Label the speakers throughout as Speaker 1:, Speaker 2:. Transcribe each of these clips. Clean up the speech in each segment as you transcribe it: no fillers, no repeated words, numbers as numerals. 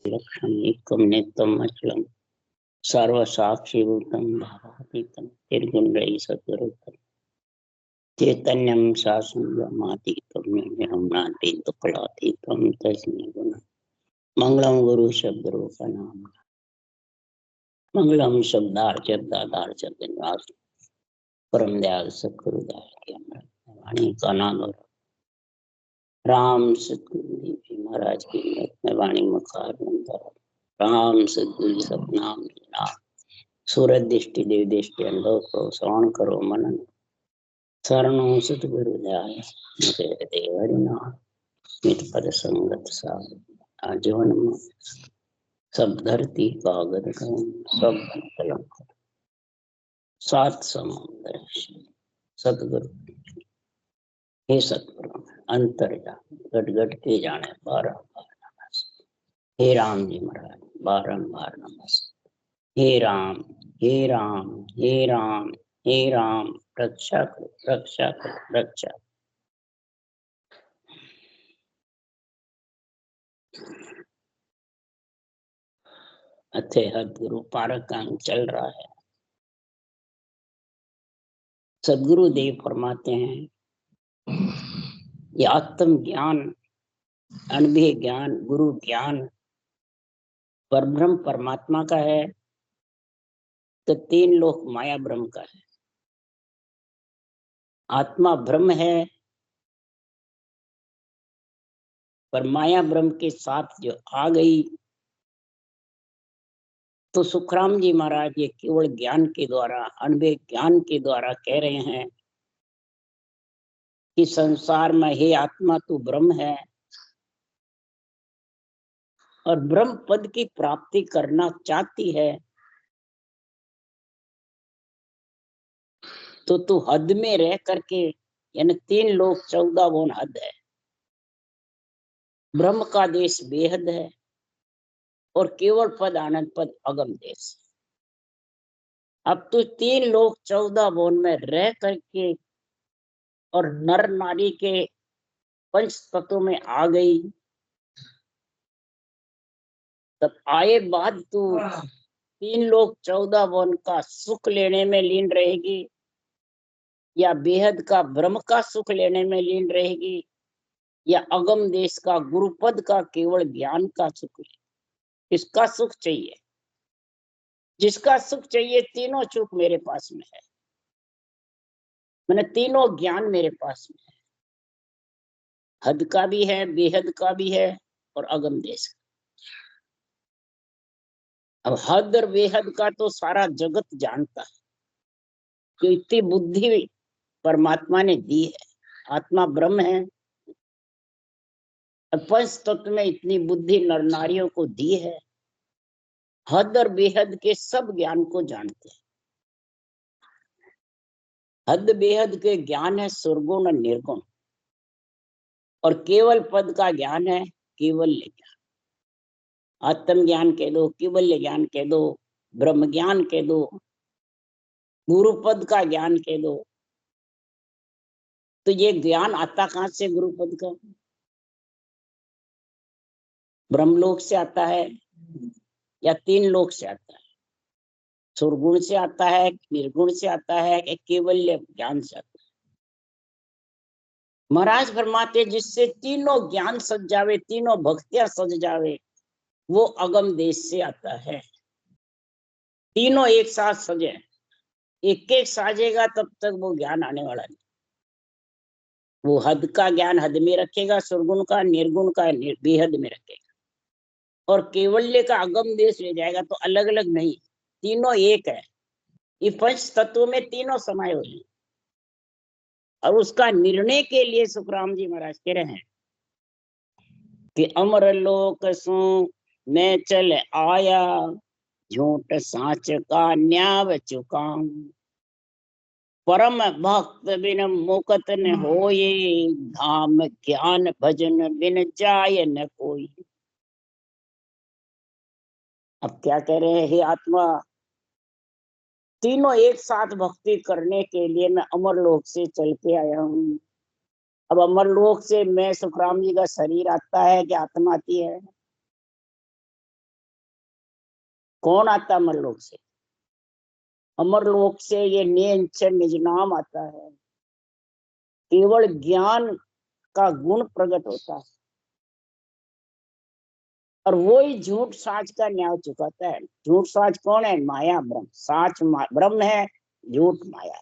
Speaker 1: लक्षण एकम नित्यम अचलम सर्वसाक्षिभूतम भावातीतम निर्गुणरहित सद्गुरुतम चैतन्यम शासनमातीतम निर्गुणं नान्ति दुक्खलातीतम तस्मै गुण मंगलम गुरु शब्द रूप नाम मंगलम शब्दार्थ निवास परम दयाल सद्गुरुदास के अमृत वाणी का नाम राम सतगुरु जी महाराज की अमृत में वाणी मुखार राम सतगुरु सतनाम नाम सूरज दृष्टि देव दृष्टि अनुभव को श्रवण करो मनन शरणों सतगुरु दयाल देव हरिनाम नित पद संगत सागर आजीवन सब धरती कागज सब कलंक सात समुद्र सतगुरु हे सतगुरु अंतर गट गट के जाने बारंबार नमस्ते हे राम जी महाराज बारंबार नमस्ते हे राम हे राम हे राम हे राम रक्षा करो रक्षा करो रक्षा। अथे सदगुरु पारक का चल रहा है। सदगुरु देव फरमाते हैं ये आत्म ज्ञान अनुभव ज्ञान गुरु ज्ञान परब्रह्म परमात्मा का है तो तीन लोक माया ब्रह्म का है। आत्मा ब्रह्म है पर माया ब्रह्म के साथ जो आ गई तो सुखराम जी महाराज ये केवल ज्ञान के द्वारा अनुभव ज्ञान के द्वारा कह रहे हैं कि संसार में हे आत्मा तू ब्रह्म है और ब्रह्म पद की प्राप्ति करना चाहती है तो तू हद में रह करके यानी तीन लोक 14 भुवन हद है। ब्रह्म का देश बेहद है और केवल पद आनंद पद अगम देश। अब तू तीन लोक 14 भुवन में रह करके और नर नारी के पंच तत्वों में आ गई तब आए बाद तू तीन लोक 14 भुवन का सुख लेने में लीन रहेगी या बेहद का ब्रह्म का सुख लेने में लीन रहेगी या अगम देश का गुरुपद का केवल ज्ञान का सुख। इसका सुख चाहिए जिसका सुख चाहिए तीनों सुख मेरे पास में है मैंने तीनों ज्ञान मेरे पास में है। हद का भी है बेहद का भी है और अगम देश का। अब हद और बेहद का तो सारा जगत जानता है कि इतनी बुद्धि परमात्मा ने दी है। आत्मा ब्रह्म है और पंच तत्व में इतनी बुद्धि नर नारियों को दी है। हद और बेहद के सब ज्ञान को जानते हैं। हद बेहद के ज्ञान है सुरगुण और निर्गुण और केवल पद का ज्ञान है केवल्य ज्ञान। आत्म ज्ञान कह दो केवल्य ज्ञान कह दो ब्रह्म ज्ञान कह दो गुरुपद का ज्ञान कह दो। तो ये ज्ञान आता कहां से गुरुपद का? ब्रह्मलोक से आता है या तीन लोक से आता है? सुरगुण से आता है निर्गुण से आता है कि केवल्य ज्ञान से आता है? महाराज फरमाते जिससे तीनों ज्ञान सज जावे तीनों भक्तियां सज जावे वो अगम देश से आता है। तीनों एक साथ सजे एक एक साजेगा तब तक वो ज्ञान आने वाला नहीं। वो हद का ज्ञान हद में रखेगा सुरगुण का निर्गुण का बेहद में रखेगा और केवल्य का अगम देश ले जाएगा तो अलग अलग नहीं तीनों एक है। ये पंच तत्वों में तीनों समाये हुए हैं और उसका निर्णय के लिए सुखराम जी महाराज कह रहे हैं कि अमर लोक सु मैं चल आया झूठ साच का न्याव चुकाऊं परम भक्त बिन मुकत न होए धाम ज्ञान भजन बिन जाय न कोई। अब क्या कह रहे हैं हे आत्मा तीनों एक साथ भक्ति करने के लिए मैं अमरलोक से चल के आया हूँ। अब अमरलोक से मैं सुखराम जी का शरीर आता है कि आत्मा आती है? कौन आता अमरलोक से? अमरलोक से ये नियंचर निज नाम आता है। केवल ज्ञान का गुण प्रकट होता है और वो ही झूठ साच का न्याय चुकाता है। झूठ साच कौन है? माया ब्रह्म। साच ब्रह्म है, झूठ माया।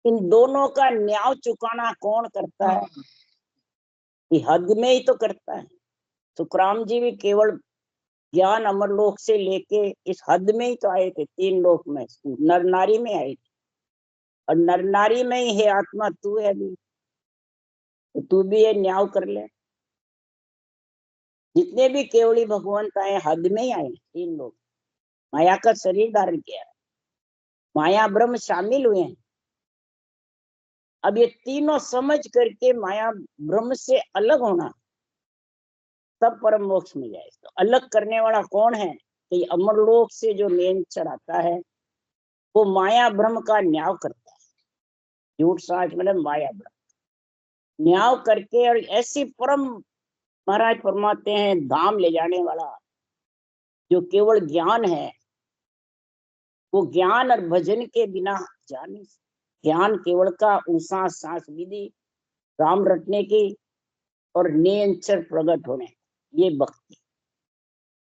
Speaker 1: इन दोनों का न्याय चुकाना कौन करता है? ये हद में ही तो करता है। सुखराम जी भी केवल ज्ञान अमरलोक से लेके इस हद में ही तो आए थे। 3 लोक में नर नारी में आए थे और नर नारी में ही है आत्मा तू है भी, तो तू भी ये न्याय कर ले। जितने भी केवली भगवंत आए हद में ही आए। 3 लोग माया का शरीर धारण किया, माया ब्रह्म शामिल हुए हैं। अब ये तीनों समझ करके माया ब्रह्म से अलग होना, तब परम मोक्ष मिल जाए। तो अलग करने वाला कौन है? कि अमरलोक से जो नेम चढ़ाता है वो माया ब्रह्म का न्याय करता है। झूठ साच मतलब माया ब्रह्म न्याय करके, और ऐसी परम महाराज फरमाते हैं धाम ले जाने वाला जो केवल ज्ञान है, वो ज्ञान और भजन के बिना जा नहीं सकते। ज्ञान केवल का ऊंसा सांस विधि राम रटने की और नियंचर प्रकट होने, ये भक्ति।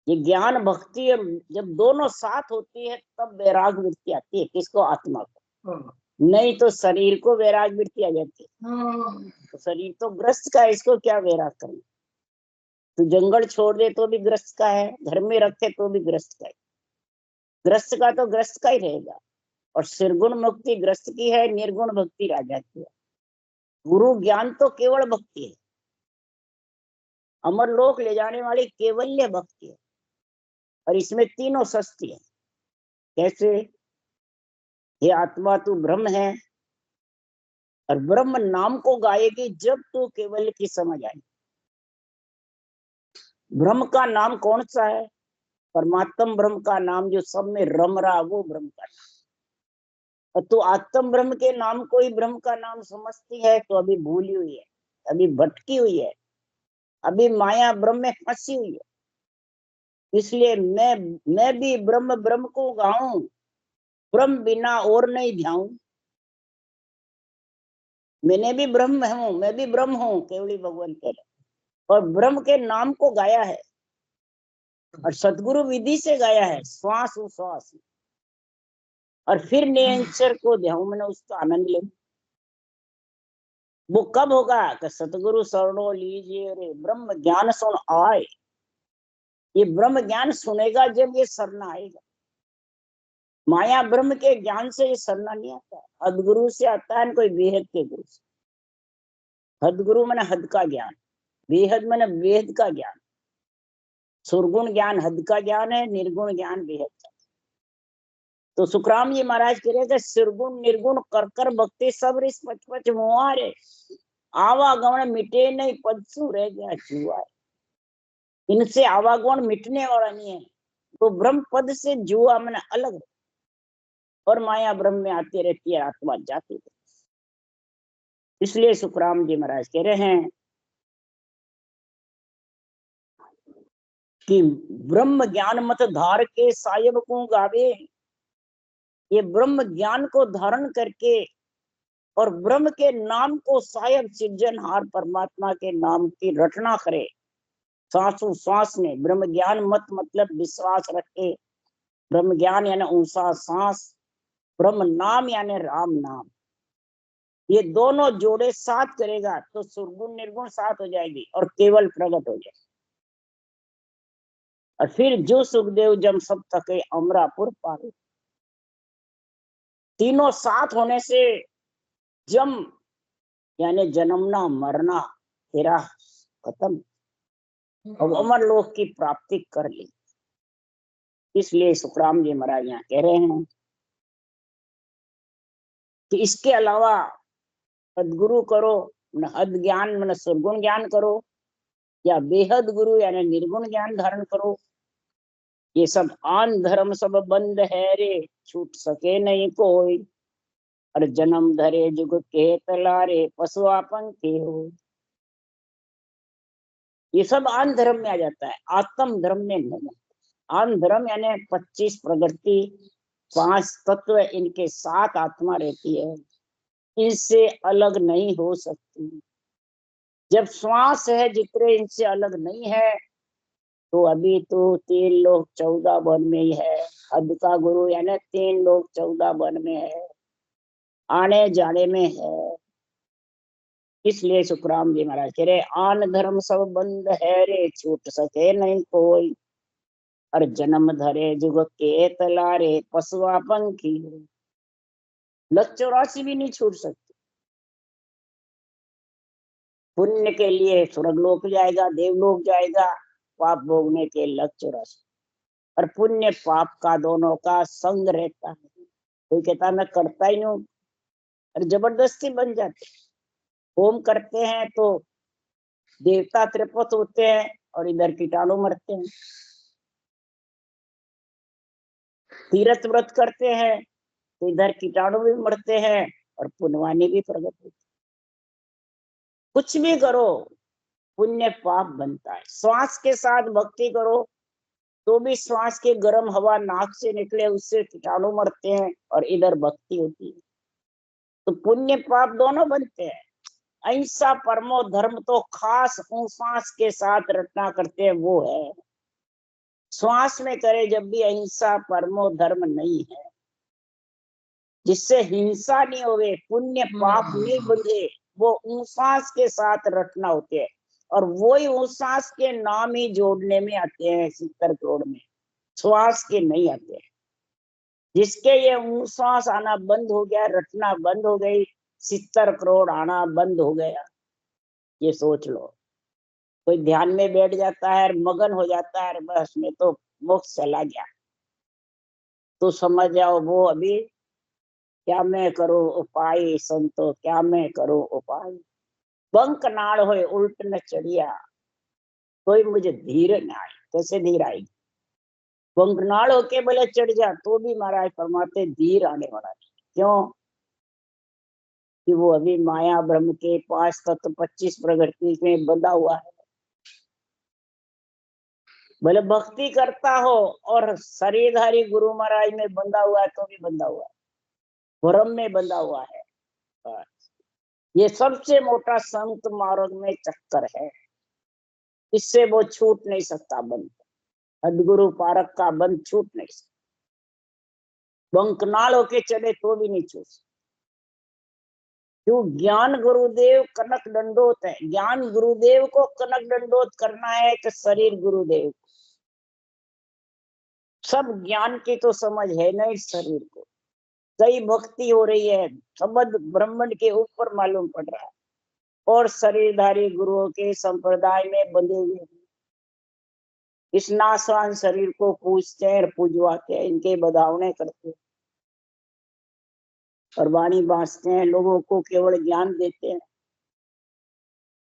Speaker 1: ये ज्ञान भक्ति जब दोनों साथ होती है तब वैराग वृत्ति आती है। किसको? आत्मा को। नहीं तो शरीर को वैराग वृत्ति आ जाती है। तो शरीर तो ग्रस्त का है, इसको क्या वैराग करना? तो जंगल छोड़ दे तो भी ग्रस्त का है, घर में रखे तो भी ग्रस्त का है। ग्रस्त का तो ग्रस्त का ही रहेगा। और निर्गुण मुक्ति ग्रस्त की है, निर्गुण भक्ति राजा की है। गुरु ज्ञान तो केवल भक्ति है, अमरलोक ले जाने वाली केवल्य भक्ति है। और इसमें तीनों सस्ती है। कैसे? ये आत्मा तू ब्रह्म है, और ब्रह्म नाम को गाएगी जब तू केवल की समझ आई। ब्रह्म का नाम कौन सा है? परमात्म ब्रह्म का नाम जो सब में रम रहा, वो ब्रह्म का नाम। और तू आत्म ब्रह्म के नाम को ही ब्रह्म का नाम समझती है तो अभी भूली हुई है, अभी भटकी हुई है, अभी माया ब्रह्म में फंसी हुई है। इसलिए मैं भी ब्रह्म ब्रह्म को गाऊं, ब्रह्म बिना और नहीं ध्याऊं। मैंने भी ब्रह्म हूं, मैं भी ब्रह्म हूं, केवली भगवान कह रहे। और ब्रह्म के नाम को गाया है और सतगुरु विधि से गाया है, श्वास उश्वास। और फिर नियंचर को ध्यान मैंने उसका आनंद ले। वो कब होगा? कि सतगुरु शरणों लीजिए रे ब्रह्म ज्ञान सुन आए। ये ब्रह्म ज्ञान सुनेगा जब ये सरना आएगा। माया ब्रह्म के ज्ञान से ये सरना नहीं आता, हदगुरु से आता है, कोई बेहद के गुरु से। हदगुरु मैंने हद का ज्ञान, बेहद मैंने वेद का ज्ञान। सुरगुण ज्ञान हद का ज्ञान है, निर्गुण ज्ञान बेहद का। तो सुखराम जी महाराज कह रहे थे सिरगुण निर्गुण कर कर भक्ति सब रिस पच पच मुहारे, आवागमन मिटे नहीं पदसु रह गया जुआ। इनसे आवागमन मिटने वाला नहीं है। तो ब्रह्म पद से जुआ मैंने अलग, और माया ब्रह्म में आती रहती है, आत्मा जाती है। इसलिए सुखराम जी महाराज कह रहे हैं कि ब्रह्म ज्ञान मत धार के सायब को गावे। ये ब्रह्म ज्ञान को धारण करके और ब्रह्म के नाम को सायब सृजनहार परमात्मा के नाम की रटना करे। सांसों सांस में ब्रह्म ज्ञान मत मतलब विश्वास रखे। ब्रह्म ज्ञान यानी ऊंसा सांस, ब्रह्म नाम यानी राम नाम। ये दोनों जोड़े साथ करेगा तो सुरगुण निर्गुण साथ हो जाएगी और केवल प्रकट हो जाएगी। और फिर जो सुखदेव जम सब थके अमरापुर पारे। तीनों साथ होने से जम यानी जन्मना मरना तेरा खत्म, अब अमर लोक की प्राप्ति कर ली। इसलिए सुखराम जी महाराज यहाँ कह रहे हैं कि इसके अलावा सदगुरु करो, हद ज्ञान मन सुरगुण ज्ञान करो, या बेहद गुरु यानी निर्गुण ज्ञान धारण करो। ये सब आन धर्म सब बंद है रे, छूट सके नहीं कोई। और जन्म धरे जुग के तलारे, पशुआपन के हो। ये सब आन धर्म में आ जाता है, आत्म धर्म में नहीं। आन धर्म यानी 25 प्रकृति, 5 तत्व, इनके साथ आत्मा रहती है, इनसे अलग नहीं हो सकती। जब श्वास है जितने इनसे अलग नहीं है, तो अभी तो 3 लोग 14 वन में ही है। हद का गुरु यानी 3 लोग 14 वन में है, आने जाने में है। इसलिए सुखराम जी महाराज कह रहे, आन धर्म सब बंद है रे, छूट सके नहीं कोई। और जन्म धरे जुग के तलारे, पशुआ पंखी। लक्ष्य 84 भी नहीं छूट सकते। पुण्य के लिए स्वर्गलोक जाएगा, देवलोक जाएगा, पाप भोगने के लक्ष्य 84। और पुण्य पाप का दोनों का संग रहता है। कोई कहता मैं करता ही नहीं, और जबरदस्ती बन जाते। होम करते हैं तो देवता तृप्त होते हैं और इधर कीटाणु मरते हैं। तीर्थ व्रत करते हैं तो इधर कीटाणु भी मरते हैं और पुण्यवानी भी प्रकट होती है। कुछ भी करो पुण्य पाप बनता है। श्वास के साथ भक्ति करो तो भी श्वास के गर्म हवा नाक से निकले, उससे कीटाणु मरते हैं और इधर भक्ति होती है। तो पुण्य पाप दोनों बनते हैं। अहिंसा परमो धर्म तो खास श्वास के साथ रटना करते हैं, वो है। श्वास में करे जब भी अहिंसा परमो धर्म नहीं है, जिससे हिंसा नहीं होवे, पुण्य पाप नहीं बंधे, वो श्वास के साथ रटना होते हैं। और वही श्वास के नाम ही जोड़ने में आते हैं 70 करोड़ में, श्वास के नहीं आते हैं। जिसके ये श्वास आना बंद हो गया, रटना बंद हो गई, 70 करोड़ आना बंद हो गया। ये सोच लो। कोई ध्यान में बैठ जाता है, मगन हो जाता है, बस में तो मोक्ष चला गया। तो समझ जाओ वो अभी क्या मैं करूं उपाय संतो, क्या मैं करूं उपाय। बंक नाड़ होए उल्ट न चढ़िया, कोई मुझे धीर न आई। कैसे धीर आएगी? बंक नाड़ होके बोले चढ़ जा, तो भी महाराज फरमाते धीर आने वाला नहीं। क्यों? कि वो अभी माया ब्रह्म के 5 तत्व 25 प्रकृति में बंधा हुआ है। भले भक्ति करता हो और शरीरधारी गुरु महाराज में बंधा हुआ है, तो भी बंधा हुआ है, भ्रम में बंधा हुआ है। ये सबसे मोटा संत मार्ग में चक्कर है, इससे वो छूट नहीं सकता बंद। सदगुरु पारक का बंद छूट नहीं सकता। बंकनाल होके चले तो भी नहीं छूट सकता। क्यों? ज्ञान गुरुदेव कनक दंडोत है। ज्ञान गुरुदेव को कनक दंडोत करना है कि शरीर गुरुदेव को? सब ज्ञान की तो समझ है नहीं शरीर को। कई भक्ति हो रही है, शब्द ब्राह्मण के ऊपर मालूम पड़ रहा है, और शरीरधारी गुरुओं के संप्रदाय में बंधे हुए हैं। इस नासवान शरीर को पूजते हैं, पूजवाते हैं, इनके बधावने करते हैं और वाणी बांसते हैं, लोगों को केवल ज्ञान देते हैं।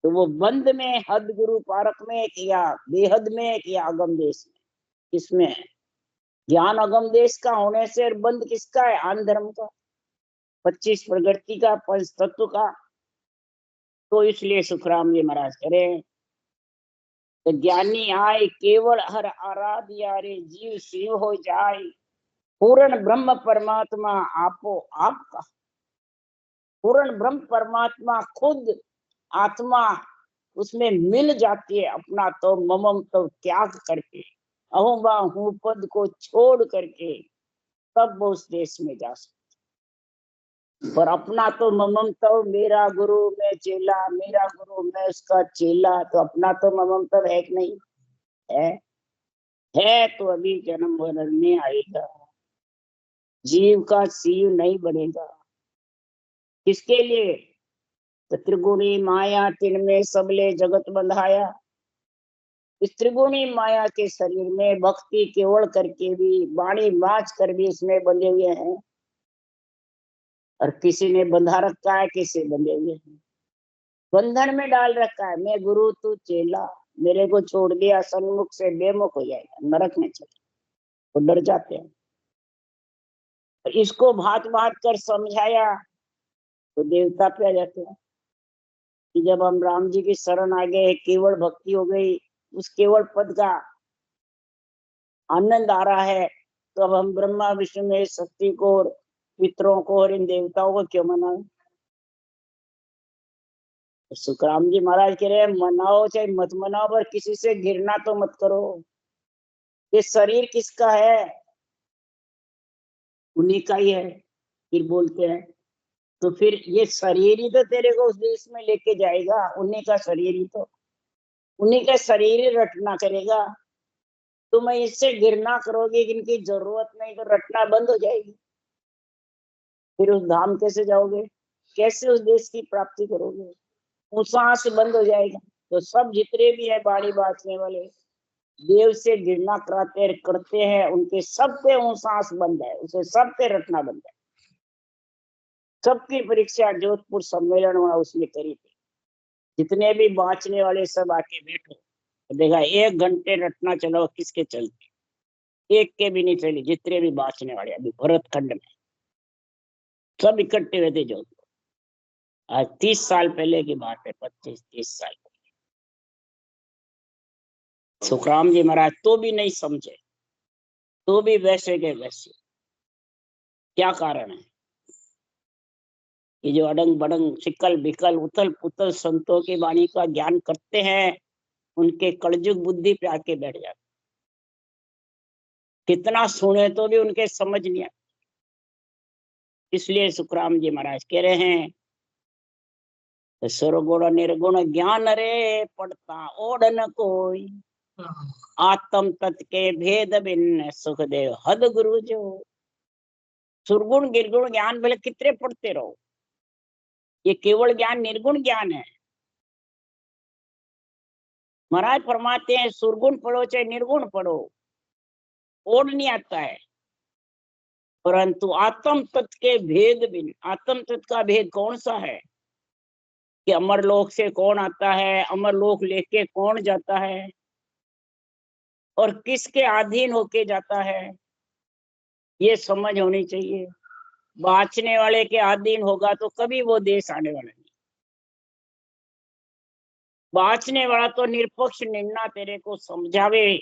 Speaker 1: तो वो बंद में हद गुरु पारक में या बेहद में या अगम देश में, किसमें? ज्ञान अगम देश का होने से और बंद किसका है? आन धर्म का, 25 प्रकृति का, 5 तत्व का। तो इसलिए सुखराम जी महाराज करें, तो ज्ञानी आए केवल हर आराध्य रे, जीव शिव हो जाए, पूर्ण ब्रह्म परमात्मा आपो आपका। पूर्ण ब्रह्म परमात्मा खुद आत्मा उसमें मिल जाती है, अपना तो ममम तो त्याग करके, अहोबा हूं पद को छोड़ करके, तब वो उस देश में जा सकते। पर अपना तो ममम तो मेरा गुरु मैं चेला, मेरा गुरु मैं उसका चेला, तो अपना तो ममम तो है कि नहीं है तो अभी जन्म मरण में आएगा। जीव का शिव नहीं बनेगा। किसके लिए? तो त्रिगुणी माया तिनमें सबले जगत बंधाया। इस त्रिगुणी माया के शरीर में भक्ति केवल करके भी, वाणी बाँच कर भी इसमें बंधे हुए हैं, और किसी ने बंधा रखा है, किसी बंधे हुए हैं, बंधन में डाल रखा है। मैं गुरु तू चेला, मेरे को छोड़ दिया सन्मुख से बेमुख हो जाएगा, नरक में चले। वो डर जाते हैं। इसको भात भात कर समझाया तो देवता पे आ जाते हैं कि जब हम राम जी की शरण आ गए, केवल भक्ति हो गई, उस केवल पद का आनंद आ रहा है, तो अब हम ब्रह्मा विष्णु में शक्ति को और पितरों को और इन देवताओं को क्यों मनाएं? सुखराम जी महाराज कह रहे हैं मनाओ चाहे मत मनाओ, पर किसी से घृणा तो मत करो। ये शरीर किसका है? उन्हीं का ही है। फिर बोलते हैं तो फिर ये शरीर ही तो तेरे को उस देश में लेके जाएगा, उन्हीं का शरीर ही तो, उन्हीं का शरीर ही रटना करेगा। तुम इससे घृणा करोगे कि इनकी जरूरत नहीं, तो रटना बंद हो जाएगी। फिर उस धाम कैसे जाओगे? कैसे उस देश की प्राप्ति करोगे? सांस बंद हो जाएगा। तो सब जितने भी है बाणी बाजने वाले, देव से घृणा कराते करते हैं, उनके सब पे सांस बंद है, उसे सब पे रटना बंद है। सबकी परीक्षा जोधपुर सम्मेलन हुआ उसने करी थी। जितने भी बाँचने वाले सब आके बैठो, देखा 1 घंटे रटना चलो, किसके चलते? एक के भी नहीं चली। जितने भी बाँचने वाले अभी भरत खंड में सब इकट्ठे हुए थे जोधपुर। आज 30 साल पहले की बात है, 25-30 साल। सुखराम जी महाराज तो भी नहीं समझे, तो भी वैसे के वैसे। क्या कारण है? ये जो अडंग बडंग सिकल बिकल उथल पुथल संतों की वाणी का ज्ञान करते हैं, उनके कलयुग बुद्धि पे आके बैठ जाते। कितना सुने तो भी उनके समझ नहीं आता। इसलिए सुखराम जी महाराज कह रहे हैं, सर्वगुण निर्गुण ज्ञान रे पड़ता ओढ़ न कोई, आत्म तत्व के भेद भिन्न सुखदेव हद गुरु जो। सुरगुण निर्गुण ज्ञान भले कितने पढ़ते रहो, ये केवल ज्ञान निर्गुण ज्ञान है। महाराज फरमाते हैं सुरगुण पढ़ो चाहे निर्गुण पढ़ो, ओढ़ नहीं आता है। परंतु आत्म तत्व के भेद भिन्न। आत्म तत्व का भेद कौन सा है? कि अमरलोक से कौन आता है, अमरलोक लेके कौन जाता है, और किसके अधीन होके जाता है, ये समझ होनी चाहिए। बाँचने वाले के अधीन होगा तो कभी वो देश आने वाला नहीं। बाँचने वाला तो निरपक्ष निर्णय तेरे को समझावे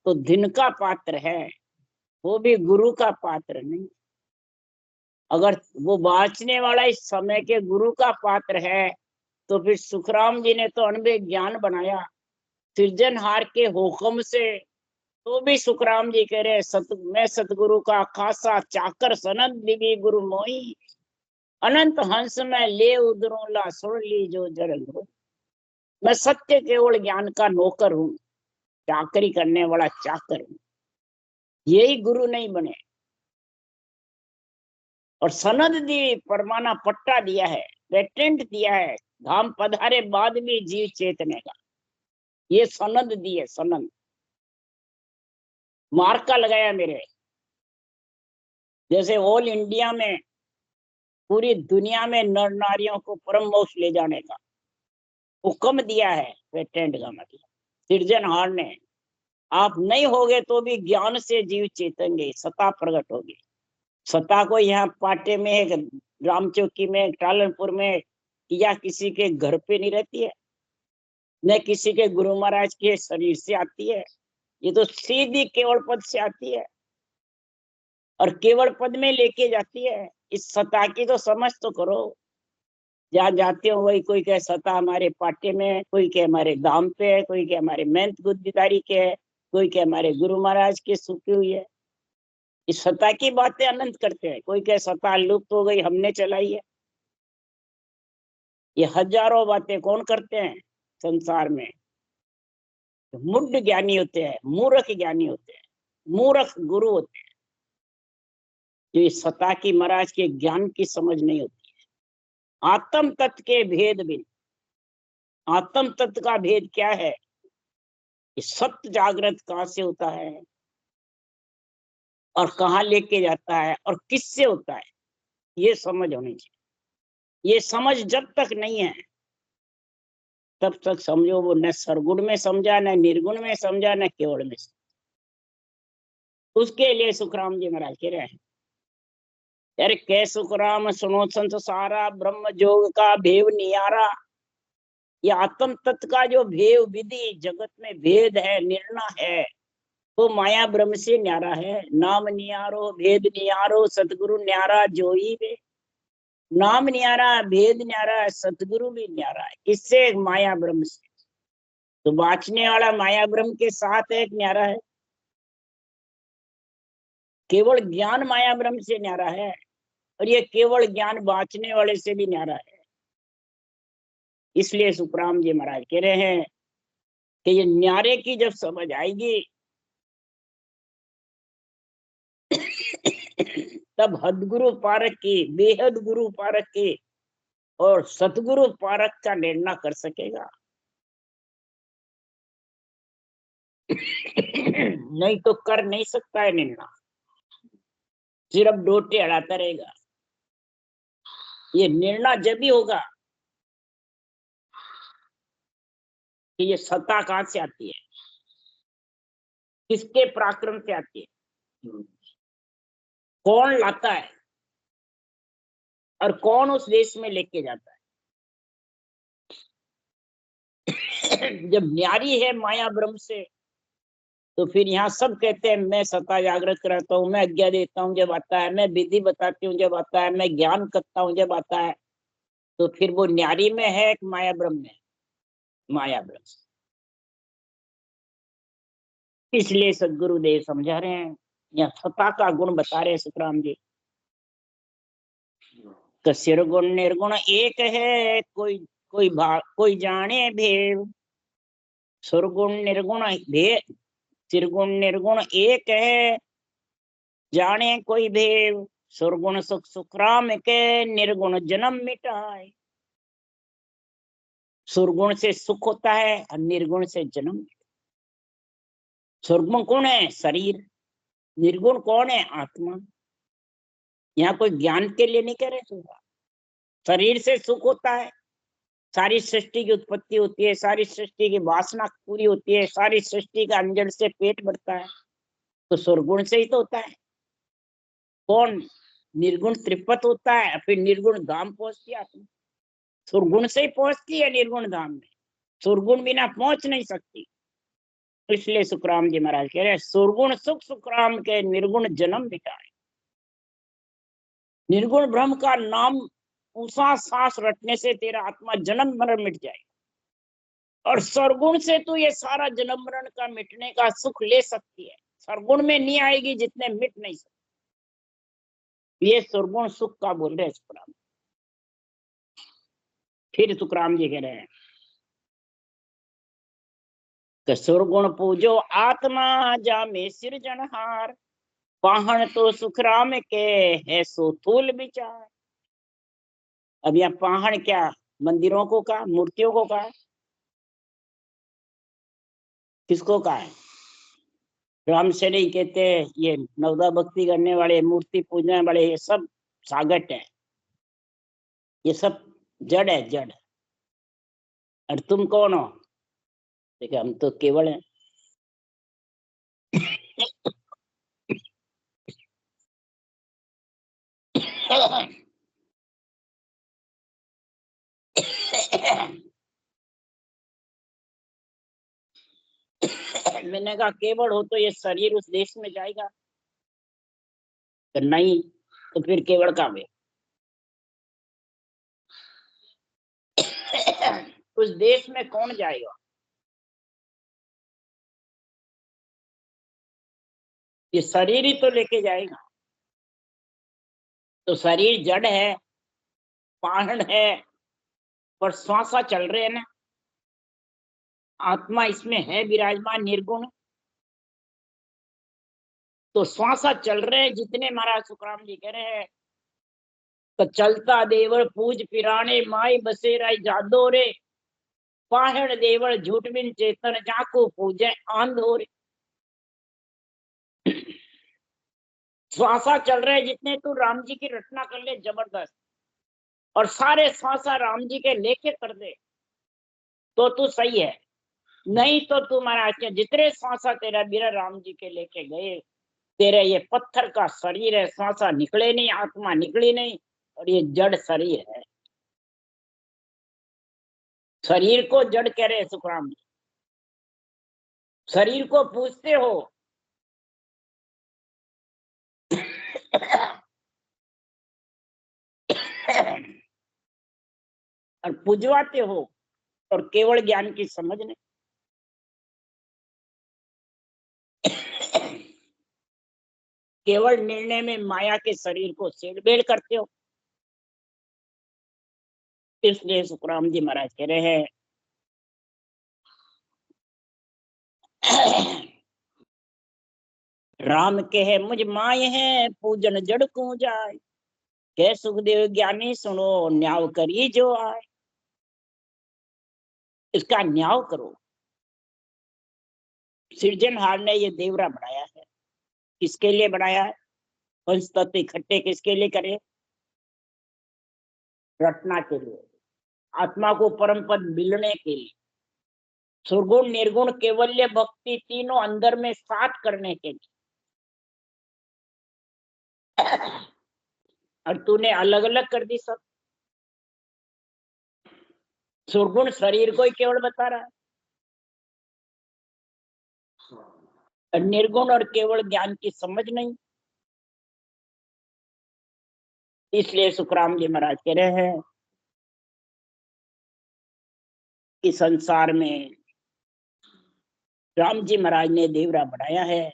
Speaker 1: तो दिन का पात्र है, वो भी गुरु का पात्र नहीं। अगर वो बाँचने वाला इस समय के गुरु का पात्र है, तो फिर सुखराम जी ने तो अनबे ज्ञान बनाया सृजनहार के हुक्म से। तो भी सुखराम जी कह रहे मैं सतगुरु का खासा चाकर सनद दिवी गुरु मोई, अनंत हंस में ले उदरोला सुन ली जो जरल हो। मैं सत्य केवल ज्ञान का नौकर हूँ, चाकरी करने वाला चाकर हूँ। यही गुरु नहीं बने। और सनद दी परमाना पट्टा दिया है, पेटेंट दिया है, धाम पधारे बाद भी जीव चेतने का, ये सनद दी है। सनद मार्का लगाया मेरे। जैसे ऑल इंडिया में पूरी दुनिया में नर नारियों को परम मोक्ष ले जाने का हुक्म दिया है, पेटेंट का मतलब सृजनहार ने। आप नहीं होगे तो भी ज्ञान से जीव चेतेंगे, सत्ता प्रकट होगी। सत्ता को यहाँ पाटे में, राम चौकी में, टालनपुर में या किसी के घर पे नहीं रहती है, न किसी के गुरु महाराज के शरीर से आती है। ये तो सीधी केवल पद से आती है और केवल पद में लेके जाती है। इस सत्ता की तो समझ तो करो। जहाँ जाते हो वही, कोई कहे सत्ता हमारे पाटे में है, कोई के हमारे धाम पे है, कोई के हमारे मेहनत गुद्दीदारी के है, कोई के हमारे गुरु महाराज के सुखी हुई है। इस सत्ता की बातें अनंत करते हैं। कोई कहे सत्ता लुप्त हो गई, हमने चलाई है। ये हजारों बातें कौन करते हैं संसार में? मुड्ढ ज्ञानी होते हैं, मूर्ख ज्ञानी होते हैं, मूर्ख गुरु होते हैं, जो इस सत्ता की महाराज के ज्ञान की समझ नहीं होती है। आत्म तत्व के भेद भी। आत्म तत्व का भेद क्या है? सत्य जागृत कहाँ से होता है और कहाँ लेके जाता है और किससे होता है, ये समझ होनी चाहिए। ये समझ जब तक नहीं है तब तक समझो वो न सरगुण में समझा, न निर्गुण में समझा, न केवल में समझा। उसके लिए सुखराम जी महाराज कह रहे हैं, अरे कै सुखराम सुनो संत सारा, ब्रह्म जोग का भेव नियारा। ये आत्म तत्व का जो भेव विधि जगत में भेद है, निर्णय है, वो माया ब्रह्म से न्यारा है। नाम नियारो भेद नियारो सतगुरु न्यारा जोई वे। नाम न्यारा, भेद न्यारा, सतगुरु भी न्यारा है। किससे? माया ब्रह्म से। तो बाँचने वाला माया ब्रह्म के साथ एक न्यारा है। केवल ज्ञान माया ब्रह्म से न्यारा है, और ये केवल ज्ञान बाँचने वाले से भी न्यारा है। इसलिए सुखराम जी महाराज कह रहे हैं कि ये न्यारे की जब समझ आएगी तब हदगुरु पारक की, बेहद गुरु पारक की और सतगुरु पारक का निर्णय कर सकेगा। नहीं तो कर नहीं सकता है निर्णय, सिर्फ डोटे अड़ाता रहेगा। ये निर्णय जब भी होगा कि ये सत्ता कहां से आती है, किसके पराक्रम से आती है, कौन लाता है और कौन उस देश में लेके जाता है। जब न्यारी है माया ब्रह्म से, तो फिर यहाँ सब कहते हैं मैं सत्ता जागृत कराता हूँ, मैं आज्ञा देता हूँ जब आता है, मैं विधि बताती हूँ जब आता है, मैं ज्ञान करता हूँ जब आता है। तो फिर वो न्यारी में है कि माया ब्रह्म में? माया ब्रह्म। इसलिए सदगुरुदेव समझा रहे हैं, यहाँ सत्ता का गुण बता रहे हैं सुखराम जी। तो सिरगुण निर्गुण एक है, कोई जाने भेद। सुरगुण निर्गुण भेद, सिरगुण निर्गुण एक है, जाने कोई भेद। सुरगुण सुख सुखराम के, निर्गुण जन्म मिटाए। सुरगुण से सुख होता है और निर्गुण से जन्म। सुरगुण कौन है? शरीर। निर्गुण कौन है? आत्मा। यहाँ कोई ज्ञान के लिए नहीं कह रहे सुखा। शरीर से सुख होता है, सारी सृष्टि की उत्पत्ति होती है, सारी सृष्टि की वासना पूरी होती है, सारी सृष्टि का अंजन से पेट भरता है, तो सुरगुण से ही तो होता है। कौन? निर्गुण त्रिपत होता है, फिर निर्गुण धाम पहुंचती है आत्मा। सुरगुण से ही पहुंचती है निर्गुण धाम में, सुरगुण बिना पहुंच नहीं सकती। इसलिए सुखराम जी महाराज कह रहे हैं, सुरगुण सुख सुखराम के, निर्गुण जन्म मिटाए। निर्गुण ब्रह्म का नाम ऊंचा सांस रटने से तेरा आत्मा जन्म मरण मिट जाए, और सरगुण से तू ये सारा जन्म मरण का मिटने का सुख ले सकती है। सरगुण में नहीं आएगी जितने मिट नहीं सकती। ये सुरगुण सुख का बोल रहे सुखराम। फिर सुखराम जी कह रहे हैं कि सुरगुण पूजो आत्मा, जा में सिरजनहार। पाहन तो सुखराम के, है सो थूल विचार। अब यहाँ पाहन क्या? मंदिरों को कहा, मूर्तियों को कहा, किसको कहा है? राम से नहीं कहते ये नवदा भक्ति करने वाले, मूर्ति पूजने वाले, ये सब सागट है, ये सब जड़ है, जड़। और तुम कौन हो? देखिए हम तो केवल हैं। मैंने कहा केवल हो तो ये शरीर उस देश में जाएगा? तो नहीं, तो फिर केवल कहाँ में? उस देश में कौन जाएगा? ये शरीर ही तो लेके जाएगा। तो शरीर जड़ है, पाहन है, पर श्वासा चल रहे हैं ना, आत्मा इसमें है विराजमान निर्गुण। तो श्वासा चल रहे हैं जितने, महाराज सुखराम जी कह रहे हैं, तो चलता देवर पूज पिराने, माई बसेरा जादो रे। पाहण देवर झूठ बिन चेतन, जाको पूजे आंधो रे। श्वासा चल रहे जितने, तू राम जी की रचना कर ले जबरदस्त, और सारे श्वासा राम जी के लेके कर दे तो तू सही है। नहीं तो तू महाराज जितने श्वासा तेरा बिना राम जी के लेके गए, तेरे ये पत्थर का शरीर है, श्वासा निकले नहीं, आत्मा निकली नहीं, और ये जड़ शरीर है। शरीर को जड़ कह रहे सुखराम जी। शरीर को पूछते हो और पुजवाते हो और केवल ज्ञान की समझ नहीं। केवल निर्णय में माया के शरीर को सेड़बेड़ करते हो। इसलिए सुखराम जी महाराज कह रहे हैं राम कहे मुझ माय है पूजन जड़ को जाए, कह सुखदेव ज्ञानी सुनो न्याव करी जो आए। इसका न्याव करो। सृजनहार ने ये देवरा बनाया है, किसके लिए बनाया है? पंच तत्व इकट्ठे किसके लिए करे? रटना के लिए, आत्मा को परम पद मिलने के लिए, सुरगुण निर्गुण केवल्य भक्ति तीनों अंदर में साथ करने के लिए। और तूने अलग अलग कर दी सब। सुरगुण शरीर को ही केवल बता रहा है, और निर्गुण और केवल ज्ञान की समझ नहीं। इसलिए सुखराम जी महाराज कह रहे हैं कि संसार में राम जी महाराज ने देवरा बनाया है,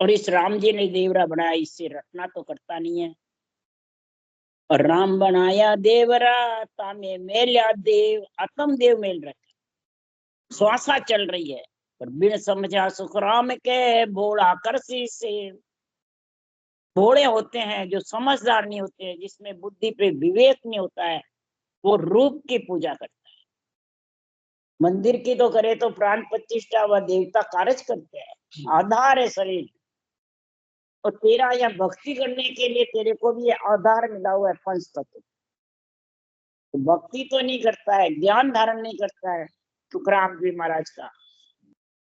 Speaker 1: और इस राम जी ने देवरा बनाया, इससे रटना तो करता नहीं है। और राम बनाया देवरा तामे मेल्या देव, आत्म देव मेल रखे। श्वासा चल रही है पर बिन समझा सुखराम के भोला करसी से। भोले होते हैं जो समझदार नहीं होते हैं, जिसमें बुद्धि पे विवेक नहीं होता है, वो रूप की पूजा करता है। मंदिर की तो करे तो प्राण प्रतिष्ठा व देवता कार्य करते हैं, आधार है शरीर। और तेरा यह भक्ति करने के लिए तेरे को भी ये आधार मिला हुआ है पंच तत्व। तो भक्ति तो नहीं करता है, ज्ञान धारण नहीं करता है सुखराम जी महाराज का,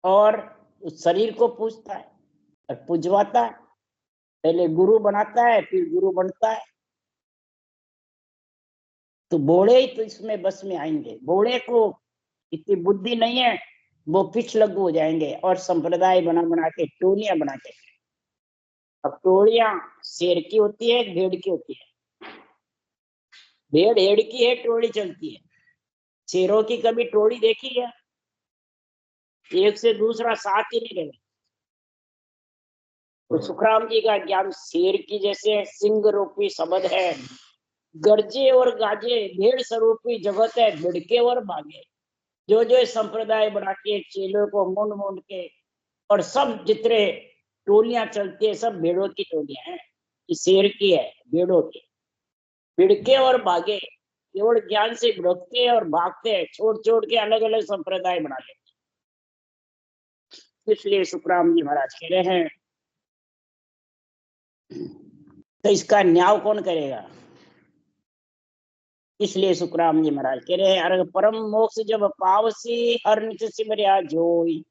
Speaker 1: और उस शरीर को पूजता है और पुजवाता है। पहले गुरु बनाता है फिर गुरु बनता है। तो बोड़े ही तो इसमें बस में आएंगे। बोड़े को इतनी बुद्धि नहीं है, वो पिछ लगू हो जाएंगे और संप्रदाय बना बना के टोलियां बना के। अब टोलियां शेर की होती है, भेड़ की होती है। भेड़ हेड़ की है, टोली चलती है। शेरों की कभी टोली देखी है? एक से दूसरा साथ ही नहीं रहेगा। तो सुखराम जी का ज्ञान शेर की जैसे सिंह रूपी शब्द है, गरजे और गाजे भेड़ स्वरूपी जगत है, भिड़के और भागे। जो जो संप्रदाय बना के चेलों को मुंड मुंड के, और सब जितने टोलियां चलती है सब भेड़ों की टोलियां हैं, शेर की है भेड़ों की। भिड़के और भागे, केवल ज्ञान से भिड़कते और भागते हैं, छोड़ छोड़ के अलग अलग संप्रदाय बना लेते। इसलिए सुखराम जी महाराज कह रहे हैं तो इसका न्याय कौन करेगा? इसलिए सुखराम जी महाराज कह रहे हैं अरे परम मोक्ष जब पावसी हर नित सिमरिया जोई,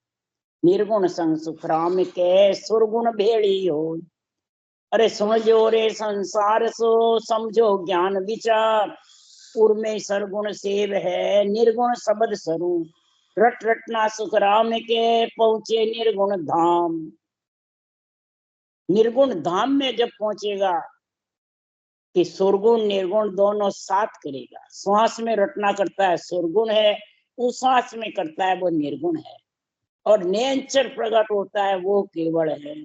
Speaker 1: निर्गुण संग सुखराम के सुरगुण भेड़ी हो। अरे सुन जो रे संसार सो समझो ज्ञान विचार, उर्मे सरगुण सेव है निर्गुण शब्द स्वरूप। रट रटना सुखराम के पहुंचे निर्गुण धाम। निर्गुण धाम में जब पहुंचेगा कि सुरगुण निर्गुण दोनों साथ करेगा। श्वास में रटना करता है सुरगुण है, उस श्वास में करता है वो निर्गुण है, और नेचर प्रकट होता है वो केवल है।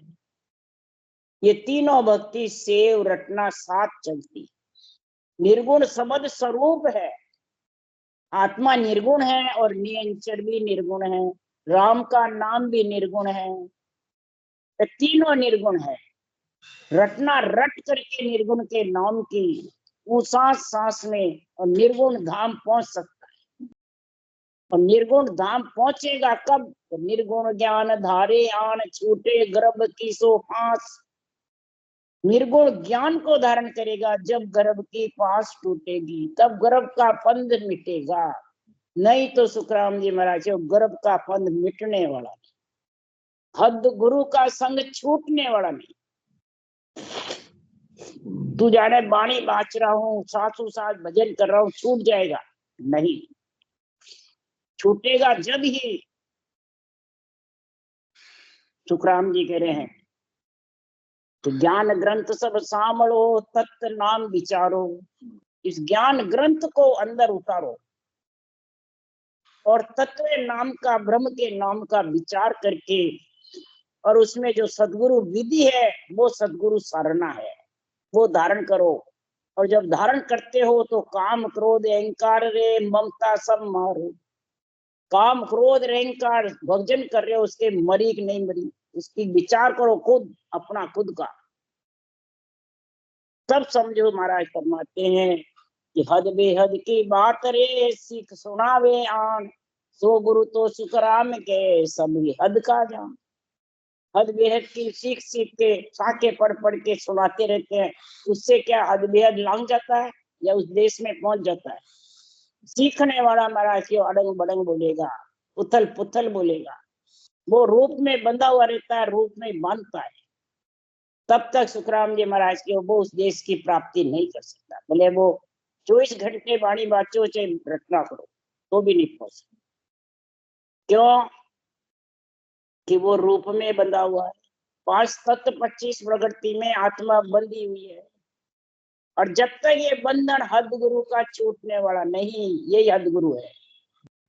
Speaker 1: ये तीनों भक्ति सेव रटना साथ चलती। निर्गुण शब्द स्वरूप है, आत्मा निर्गुण है और नियंचर भी निर्गुण है, राम का नाम भी निर्गुण है, तीनों निर्गुण है। रटना रट करके निर्गुण के नाम की उस सांस सांस में और निर्गुण धाम पहुंच सकता है। और निर्गुण धाम पहुंचेगा कब? तो निर्गुण ज्ञान धारे आन छूटे गर्भ की सो फांस। निर्गुण ज्ञान को धारण करेगा जब गर्भ की पास टूटेगी, तब गर्भ का फंद मिटेगा। नहीं तो सुखराम जी महाराज गर्भ का फंद मिटने वाला नहीं, हद गुरु का संग छूटने वाला नहीं। तू जाने बाणी बाच रहा हूँ, सासू सास भजन कर रहा हूँ, छूट जाएगा? नहीं, छूटेगा जब ही। सुखराम जी कह रहे हैं तो ज्ञान ग्रंथ सब सामलो तत्व नाम विचारो। इस ज्ञान ग्रंथ को अंदर उतारो और तत्व नाम का, ब्रह्म के नाम का विचार करके, और उसमें जो सदगुरु विधि है वो सदगुरु सारना है, वो धारण करो। और जब धारण करते हो तो काम क्रोध अहंकार रे ममता सब मारो। काम क्रोध अहंकार भजन कर रहे हो, उसके मरी कि नहीं मरी, उसकी विचार करो खुद, अपना खुद का। तब समझो महाराज फरमाते हैं कि हद बेहद की बात रे सीख सुनावे आन, सो गुरु तो सुखराम के सभी हद का जान। हद बेहद की सीख सीख के, साके पढ़ के सुनाते रहते हैं, उससे क्या हद बेहद लंघ जाता है या उस देश में पहुंच जाता है? सीखने वाला महाराज क्यों अड़ंग बड़ंग बोलेगा, उथल पुथल बोलेगा, वो रूप में बंधा हुआ रहता है, रूप में बांधता है। तब तक सुखराम जी महाराज के वो उस देश की प्राप्ति नहीं कर सकता, भले वो 24 घंटे वाणी बाचो चाहे रटना करो तो भी नहीं पहुंच सकता। क्यों? कि वो रूप में बंधा हुआ है। 5 तत्व 25 प्रकृति में आत्मा बंधी हुई है, और जब तक ये बंधन हद गुरु का छूटने वाला नहीं, यही हद गुरु है,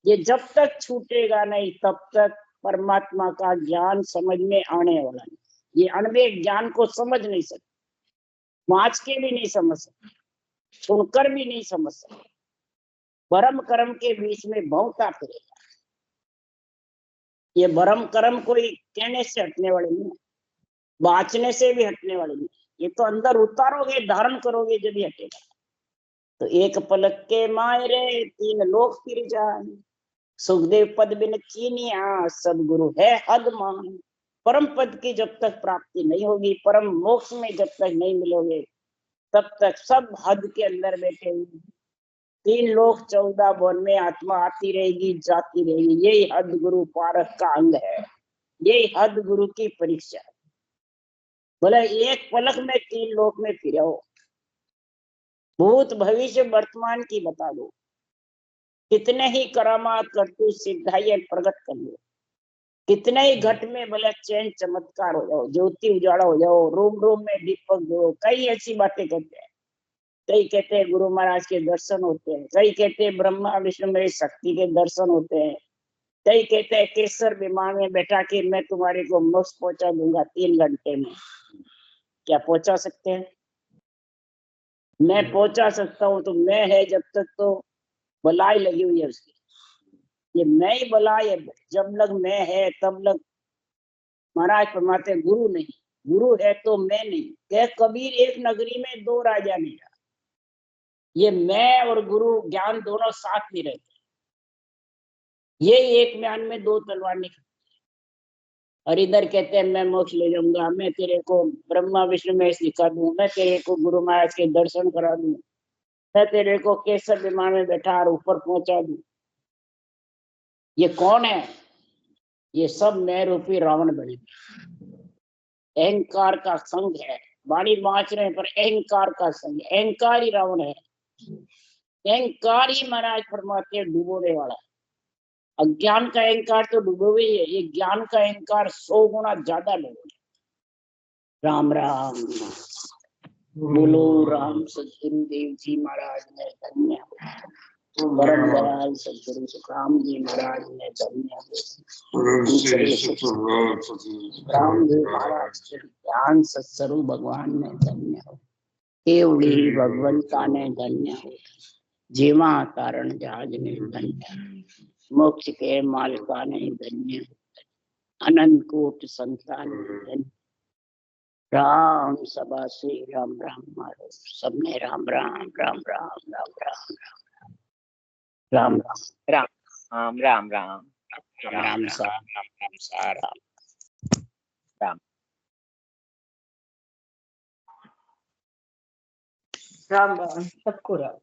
Speaker 1: ये जब तक छूटेगा नहीं तब तक परमात्मा का ज्ञान समझ में आने वाला नहीं। ये अनवेद ज्ञान को समझ नहीं सकते, माच के भी नहीं समझ सकते, सुनकर भी नहीं समझ सकते। भरम कर्म के बीच में भौंकता फिरेगा। ये भरम कर्म कोई कहने से हटने वाले नहीं, बाँचने से भी हटने वाले नहीं, ये तो अंदर उतारोगे, धारण करोगे जब भी हटेगा। तो एक पलक के मायरे 3 लोक फिर जाए, सुखदेव पद बिन चीनिया सदगुरु है हद मान। परम पद की जब तक प्राप्ति नहीं होगी, परम मोक्ष में जब तक नहीं मिलोगे, तब तक सब हद के अंदर बैठे हुए 3 लोक 14 भुवन में आत्मा आती रहेगी, जाती रहेगी। यही हद गुरु पारक का अंग है, यही हद गुरु की परीक्षा है। बोले एक पलक में 3 लोक में फिरे हो, भूत भविष्य वर्तमान की बता दो, कितने ही करामात करतू सिद्धाई प्रकट कर लो, कितने ही घट में भले चैन चमत्कार हो जाओ, ज्योति उजाड़ा हो जाओ, रूम रूम में दीपक दो, कई ऐसी बातें करते हैं। कई कहते हैं गुरु महाराज के दर्शन होते हैं, कई कहते हैं ब्रह्मा विष्णु में शक्ति के दर्शन होते हैं, कई कहते हैं केसर विमान में बैठा के मैं तुम्हारे को मोक्ष पहुंचा दूंगा 3 घंटे में। क्या पहुंचा सकते हैं? मैं पहुंचा सकता हूँ तो मैं है जब तक तो बलाई लगी हुई है उसकी, ये मैं ही बलाई है। जब लग मैं है तब लग महाराज फरमाते गुरु नहीं, गुरु है तो मैं नहीं। कह कबीर एक नगरी में 2 राजा नहीं रहा, ये मैं और गुरु ज्ञान दोनों साथ नहीं रहते, ये एक म्यान में 2 तलवार नहीं। और इधर कहते हैं मैं मोक्ष ले जाऊंगा, मैं तेरे को ब्रह्मा विष्णु में सिखा दूं, मैं तेरे को गुरु महाराज के दर्शन करा दूं, मैं तेरे को केसर विमान में बैठा और ऊपर पहुंचा दूं। ये कौन है? ये सब मैं रूपी रावण बने, अहंकार का संग है। वाणी बाँच रहे पर अहंकार का संग, अहंकार ही रावण है, अहंकार ही महाराज फरमाते डुबोने वाला। अज्ञान का अहंकार तो डुबोवे ही है, ये ज्ञान का अहंकार 100 गुना ज्यादा डुबोवे। राम राम बोलो, राम सदगुरु देव जी महाराज ने धन्य, परम दयाल सदगुरु सुखराम जी महाराज ने धन्य, राम जी महाराज के ज्ञान सत्सरु भगवान ने धन्य हो, केवड़ी भगवंता ने धन्य हो, जीवा तारण जहाज ने धन्य, मोक्ष के मालिका ने धन्य, अनंत कोट संतान धन्य। राम सभा से राम राम मारो, सबने राम राम राम राम राम राम राम राम राम राम राम राम राम सा राम राम राम राम सबको राम।